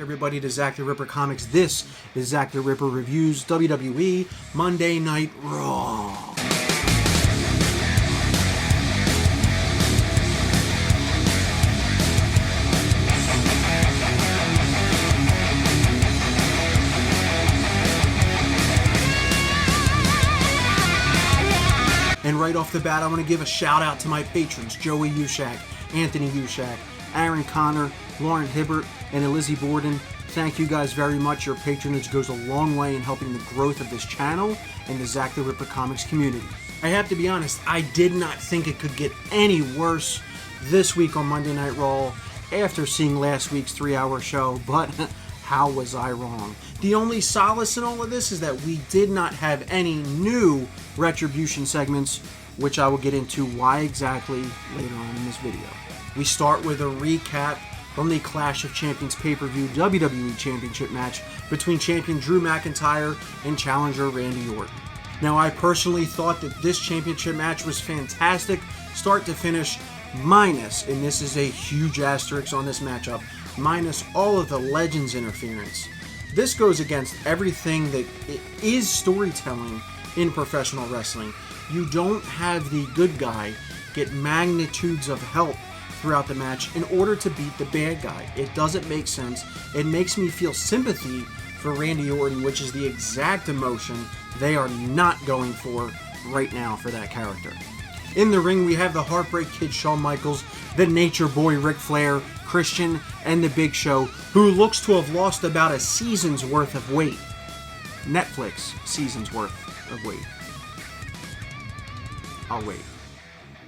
back, everybody, to Zack the Ripper Comics. This is Zack the Ripper Reviews WWE Monday Night Raw. And right off the bat, I want to give a shout out to my patrons, Joey Ushak, Anthony Ushak, Aaron Connor, Lauren Hibbert, and Elizzy Borden. Thank you guys very much. Your patronage goes a long way in helping the growth of this channel and the Zack the Ripper Comics community. I have to be honest, I did not think it could get any worse this week on Monday Night Raw after seeing last week's 3-hour show, but how was I wrong? The only solace in all of this is that we did not have any new Retribution segments, which I will get into why exactly later on in this video. We start with a recap from the Clash of Champions pay-per-view WWE Championship match between champion Drew McIntyre and challenger Randy Orton. Now, I personally thought that this championship match was fantastic, start to finish, minus, and this is a huge asterisk on this matchup, minus all of the Legends interference. This goes against everything that is storytelling in professional wrestling. You don't have the good guy get magnitudes of help throughout the match in order to beat the bad guy. It doesn't make sense. It makes me feel sympathy for Randy Orton, which is the exact emotion they are not going for right now for that character. In the ring, we have the Heartbreak Kid Shawn Michaels, the Nature Boy Ric Flair, Christian, and the Big Show, who looks to have lost about a season's worth of weight. Netflix season's worth of weight. I'll wait.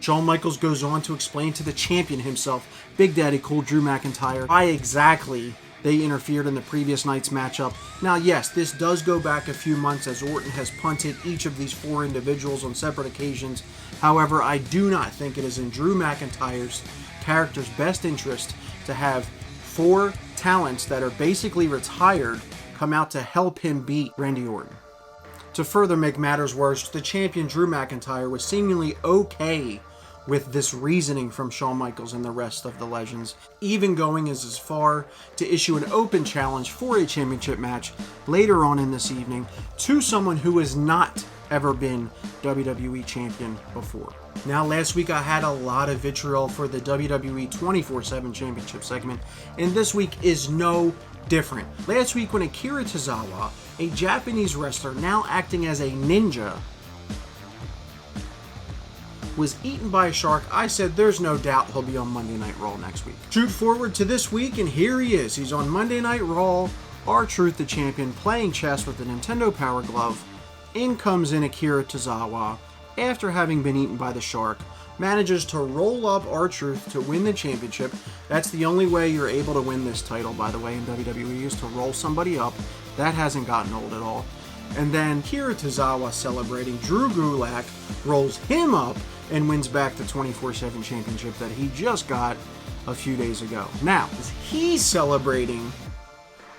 Shawn Michaels goes on to explain to the champion himself, Big Daddy Cool Drew McIntyre, why exactly they interfered in the previous night's matchup. Now, yes, this does go back a few months as Orton has punted each of these 4 individuals on separate occasions. However, I do not think it is in Drew McIntyre's character's best interest to have 4 talents that are basically retired come out to help him beat Randy Orton. To further make matters worse, the champion Drew McIntyre was seemingly okay with this reasoning from Shawn Michaels and the rest of the Legends, even going as far to issue an open challenge for a championship match later on in this evening to someone who has not ever been WWE champion before. Now, last week I had a lot of vitriol for the WWE 24/7 championship segment, and this week is no different. Last week when Akira Tozawa, a Japanese wrestler now acting as a ninja, was eaten by a shark, I said there's no doubt he'll be on Monday Night Raw next week. Shoot forward to this week, and here he is. He's on Monday Night Raw, R-Truth the champion, playing chess with the Nintendo Power Glove. In comes in Akira Tozawa, after having been eaten by the shark, manages to roll up R-Truth to win the championship. That's the only way you're able to win this title, by the way, in WWE, is to roll somebody up. That hasn't gotten old at all. And then Akira Tozawa, celebrating, Drew Gulak rolls him up and wins back the 24/7 championship that he just got a few days ago. Now, as he's celebrating,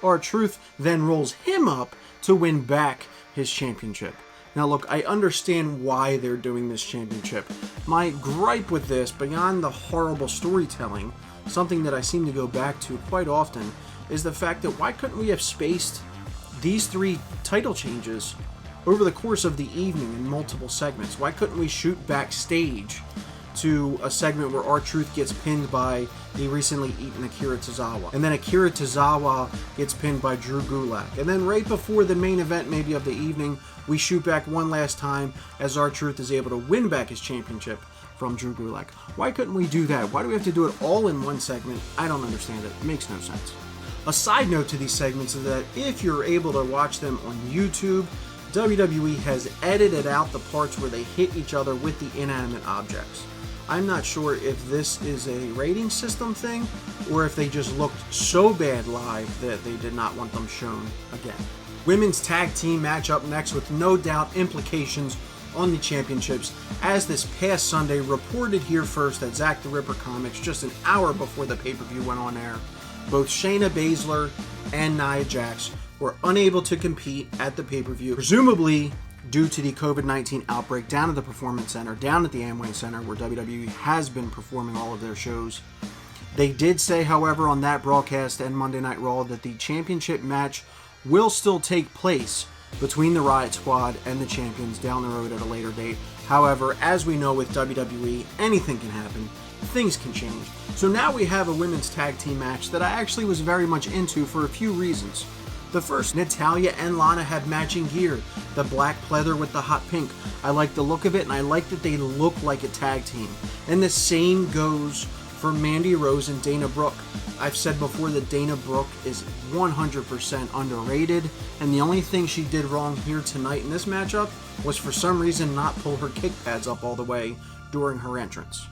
R-Truth then rolls him up to win back his championship. Now look, I understand why they're doing this championship. My gripe with this, beyond the horrible storytelling, something that I seem to go back to quite often, is the fact that why couldn't we have spaced these 3 title changes over the course of the evening in multiple segments? Why couldn't we shoot backstage to a segment where R-Truth gets pinned by the recently eaten Akira Tozawa, and then Akira Tozawa gets pinned by Drew Gulak, and then right before the main event maybe of the evening, we shoot back one last time as R-Truth is able to win back his championship from Drew Gulak. Why couldn't we do that? Why do we have to do it all in one segment? I don't understand it. It makes no sense. A side note to these segments is that if you're able to watch them on YouTube, WWE has edited out the parts where they hit each other with the inanimate objects. I'm not sure if this is a rating system thing or if they just looked so bad live that they did not want them shown again. Women's tag team match up next with no doubt implications on the championships, as this past Sunday reported here first at Zack the Ripper Comics just an hour before the pay-per-view went on air. Both Shayna Baszler and Nia Jax were unable to compete at the pay-per-view, presumably due to the COVID-19 outbreak down at the Performance Center, down at the Amway Center, where WWE has been performing all of their shows. They did say, however, on that broadcast and Monday Night Raw that the championship match will still take place between the Riot Squad and the champions down the road at a later date. However, as we know with WWE, anything can happen. Things can change. So now we have a women's tag team match that I actually was very much into for a few reasons. The first, Natalya and Lana have matching gear. The black pleather with the hot pink. I like the look of it, and I like that they look like a tag team. And the same goes for Mandy Rose and Dana Brooke. I've said before that Dana Brooke is 100% underrated, and the only thing she did wrong here tonight in this matchup was for some reason not pull her kick pads up all the way during her entrance.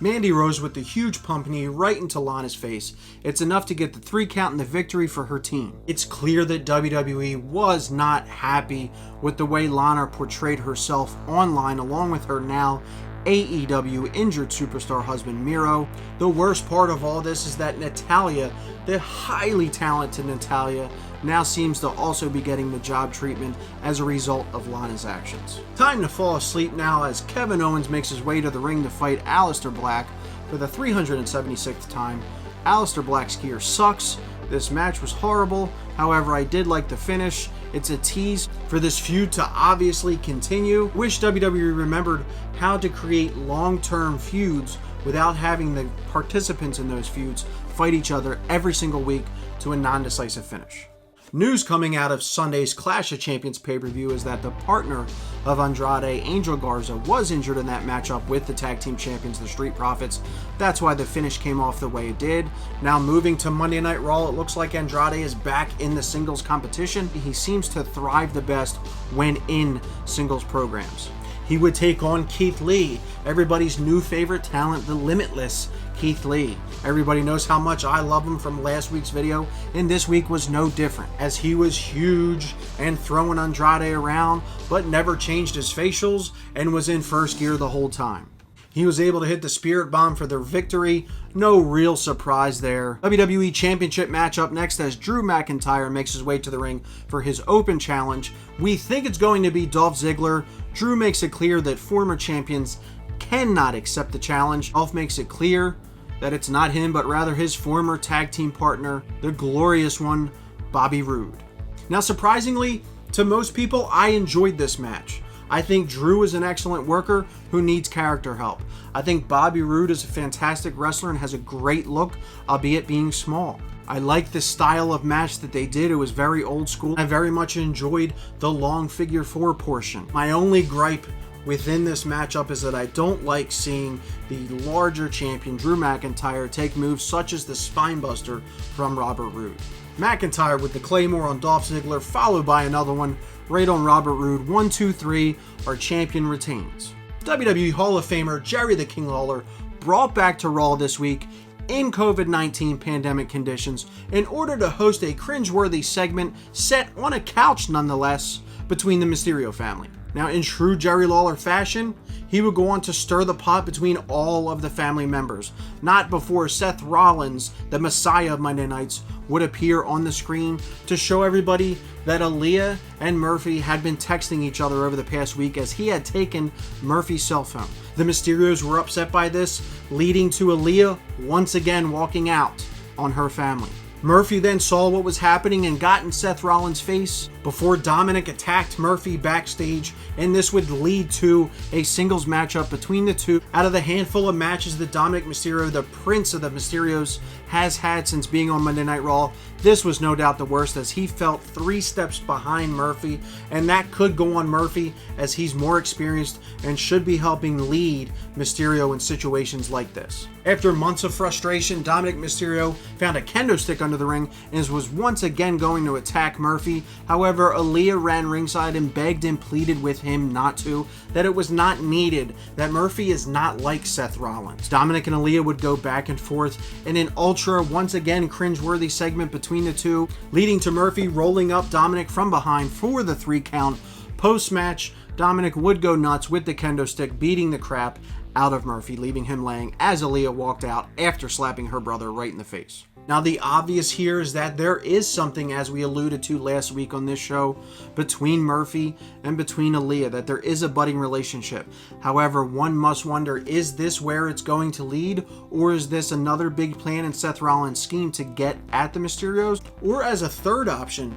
Mandy Rose with the huge pump knee right into Lana's face. It's enough to get the 3 count and the victory for her team. It's clear that WWE was not happy with the way Lana portrayed herself online along with her now AEW injured superstar husband Miro. The worst part of all this is that Natalya, the highly talented Natalya, now seems to also be getting the job treatment as a result of Lana's actions. Time to fall asleep now as Kevin Owens makes his way to the ring to fight Aleister Black for the 376th time. Aleister Black's gear sucks. This match was horrible. However, I did like the finish. It's a tease for this feud to obviously continue. Wish WWE remembered how to create long-term feuds without having the participants in those feuds fight each other every single week to a non-decisive finish. News coming out of Sunday's Clash of Champions pay-per-view is that the partner of Andrade, Angel Garza, was injured in that matchup with the tag team champions, the Street Profits. That's why the finish came off the way it did. Now moving to Monday Night Raw, it looks like Andrade is back in the singles competition. He seems to thrive the best when in singles programs. He would take on Keith Lee, everybody's new favorite talent, the Limitless Keith Lee. Everybody knows how much I love him from last week's video, and this week was no different, as he was huge and throwing Andrade around, but never changed his facials and was in first gear the whole time. He was able to hit the Spirit Bomb for their victory. No real surprise there. WWE Championship match up next as Drew McIntyre makes his way to the ring for his open challenge. We think it's going to be Dolph Ziggler. Drew makes it clear that former champions cannot accept the challenge. Dolph makes it clear that it's not him, but rather his former tag team partner, the glorious one, Bobby Roode. Now, surprisingly, to most people, I enjoyed this match. I think Drew is an excellent worker who needs character help. I think Bobby Roode is a fantastic wrestler and has a great look, albeit being small. I like the style of match that they did. It was very old school. I very much enjoyed the long figure 4 portion. My only gripe within this matchup is that I don't like seeing the larger champion Drew McIntyre take moves such as the Spinebuster from Robert Roode. McIntyre with the Claymore on Dolph Ziggler, followed by another one right on Robert Roode. 1, 2, 3, our champion retains. WWE Hall of Famer Jerry the King Lawler brought back to Raw this week in COVID-19 pandemic conditions in order to host a cringeworthy segment set on a couch nonetheless between the Mysterio family. Now, in true Jerry Lawler fashion, he would go on to stir the pot between all of the family members, not before Seth Rollins, the Messiah of Monday Nights, would appear on the screen to show everybody that Aaliyah and Murphy had been texting each other over the past week as he had taken Murphy's cell phone. The Mysterios were upset by this, leading to Aaliyah once again walking out on her family. Murphy then saw what was happening and got in Seth Rollins' face before Dominic attacked Murphy backstage, and this would lead to a singles matchup between the two. Out of the handful of matches that Dominic Mysterio, the Prince of the Mysterios, has had since being on Monday Night Raw, this was no doubt the worst, as he felt 3 steps behind Murphy, and that could go on Murphy as he's more experienced and should be helping lead Mysterio in situations like this. After months of frustration, Dominic Mysterio found a kendo stick under the ring and was once again going to attack Murphy. However, Aaliyah ran ringside and begged and pleaded with him not to, that it was not needed, that Murphy is not like Seth Rollins. Dominic and Aaliyah would go back and forth in an ultra, once again, cringeworthy segment between the two, leading to Murphy rolling up Dominic from behind for the 3 count. Post-match, Dominic would go nuts with the kendo stick, beating the crap out of Murphy, leaving him laying as Aaliyah walked out after slapping her brother right in the face. Now, the obvious here is that there is something, as we alluded to last week on this show, between Murphy and between Aaliyah, that there is a budding relationship. However, one must wonder, is this where it's going to lead, or is this another big plan in Seth Rollins' scheme to get at the Mysterios? Or as a third option,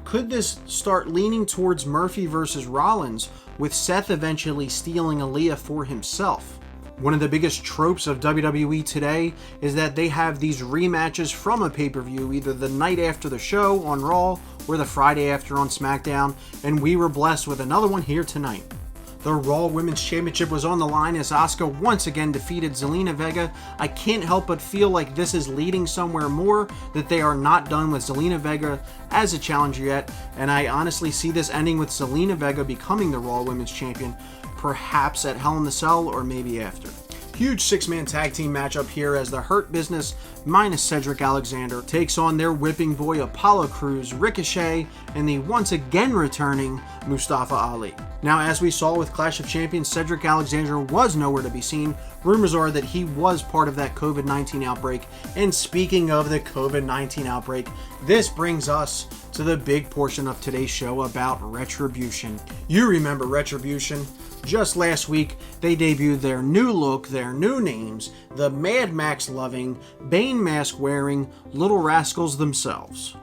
could this start leaning towards Murphy versus Rollins, with Seth eventually stealing Aaliyah for himself? One of the biggest tropes of WWE today is that they have these rematches from a pay-per-view, either the night after the show on Raw or the Friday after on SmackDown, and we were blessed with another one here tonight. The Raw Women's Championship was on the line as Asuka once again defeated Zelina Vega. I can't help but feel like this is leading somewhere more, that they are not done with Zelina Vega as a challenger yet, and I honestly see this ending with Zelina Vega becoming the Raw Women's Champion, perhaps at Hell in the Cell or maybe after. Huge six-man tag team matchup here as the Hurt Business minus Cedric Alexander takes on their whipping boy Apollo Crews, Ricochet, and the once again returning Mustafa Ali. Now, as we saw with Clash of Champions, Cedric Alexander was nowhere to be seen. Rumors are that he was part of that COVID-19 outbreak. And speaking of the COVID-19 outbreak, this brings us to the big portion of today's show about Retribution. You remember Retribution. Just last week, they debuted their new look, their new names, the Mad Max loving, Bane mask wearing little rascals themselves.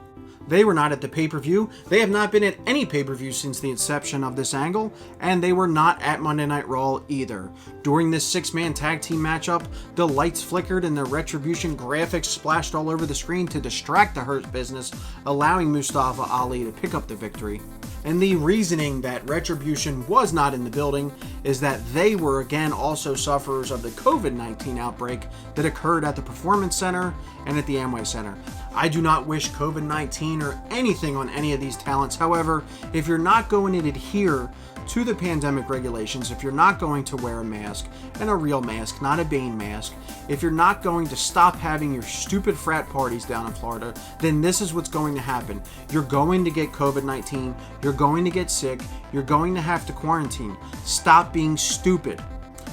They were not at the pay-per-view. They have not been at any pay-per-view since the inception of this angle, and they were not at Monday Night Raw either. During this six-man tag team matchup, the lights flickered and the Retribution graphics splashed all over the screen to distract the Hurt Business, allowing Mustafa Ali to pick up the victory. And the reasoning that Retribution was not in the building is that they were again also sufferers of the COVID-19 outbreak that occurred at the Performance Center and at the Amway Center. I do not wish COVID-19 or anything on any of these talents. However, if you're not going to adhere to the pandemic regulations, if you're not going to wear a mask, and a real mask, not a Bane mask, if you're not going to stop having your stupid frat parties down in Florida, then this is what's going to happen. You're going to get COVID-19, you're going to get sick, you're going to have to quarantine. Stop being stupid.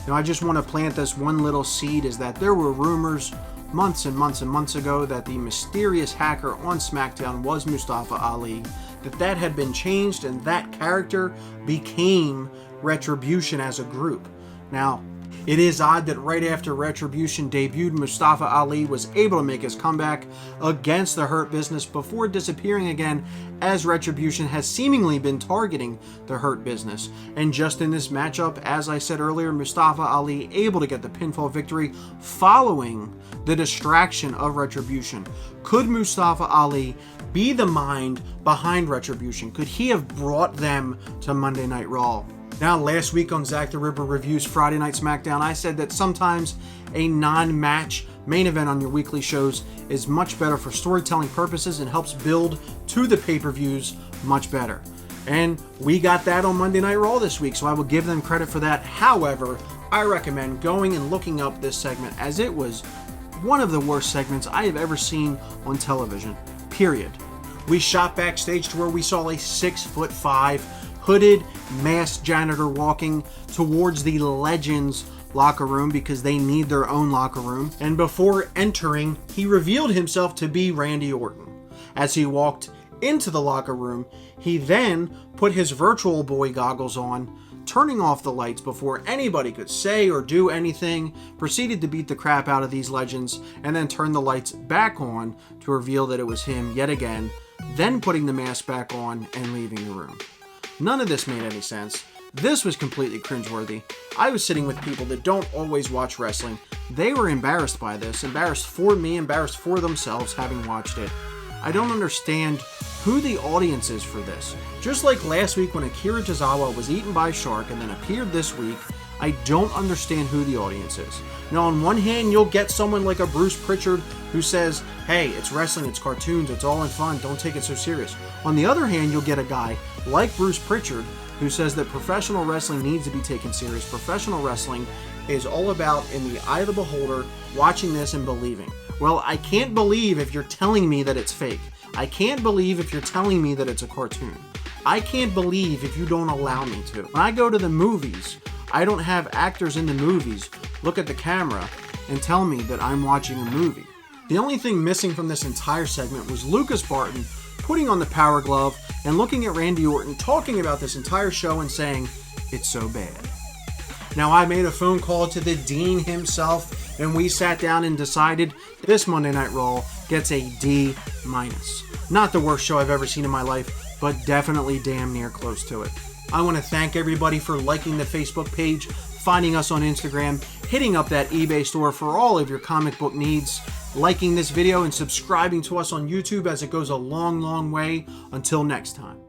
Now, I just want to plant this one little seed, is that there were rumors months and months and months ago that the mysterious hacker on SmackDown was Mustafa Ali, that had been changed and that character became Retribution as a group. Now, it is odd that right after Retribution debuted, Mustafa Ali was able to make his comeback against the Hurt Business before disappearing again, as Retribution has seemingly been targeting the Hurt Business. And just in this matchup, as I said earlier, Mustafa Ali able to get the pinfall victory following the distraction of Retribution. Could Mustafa Ali be the mind behind Retribution? Could he have brought them to Monday Night Raw? Now, last week on Zach the Ripper Reviews Friday Night SmackDown, I said that sometimes a non-match main event on your weekly shows is much better for storytelling purposes and helps build to the pay-per-views much better. And we got that on Monday Night Raw this week, so I will give them credit for that. However, I recommend going and looking up this segment, as it was one of the worst segments I have ever seen on television, period. We shot backstage to where we saw a 6'5" hooded masked janitor walking towards the Legends locker room because they need their own locker room. And before entering, he revealed himself to be Randy Orton. As he walked into the locker room, he then put his Virtual Boy goggles on, turning off the lights before anybody could say or do anything, proceeded to beat the crap out of these legends, and then turned the lights back on to reveal that it was him yet again, then putting the mask back on and leaving the room. None of this made any sense. This was completely cringeworthy. I was sitting with people that don't always watch wrestling. They were embarrassed by this, embarrassed for me, embarrassed for themselves having watched it. I don't understand who the audience is for this. Just like last week when Akira Tozawa was eaten by a shark and then appeared this week, I don't understand who the audience is. Now, on one hand, you'll get someone like a Bruce Pritchard who says, hey, it's wrestling, it's cartoons, it's all in fun, don't take it so serious. On the other hand, you'll get a guy like Bruce Pritchard who says that professional wrestling needs to be taken serious. Professional wrestling is all about, in the eye of the beholder, watching this and believing. Well, I can't believe if you're telling me that it's fake. I can't believe if you're telling me that it's a cartoon. I can't believe if you don't allow me to. When I go to the movies, I don't have actors in the movies look at the camera and tell me that I'm watching a movie. The only thing missing from this entire segment was Lucas Barton putting on the Power Glove and looking at Randy Orton talking about this entire show and saying, "It's so bad." Now, I made a phone call to the Dean himself, and we sat down and decided this Monday Night Raw gets a D-. Not the worst show I've ever seen in my life, but definitely damn near close to it. I want to thank everybody for liking the Facebook page, finding us on Instagram, hitting up that eBay store for all of your comic book needs, liking this video, and subscribing to us on YouTube as it goes a long, long way. Until next time.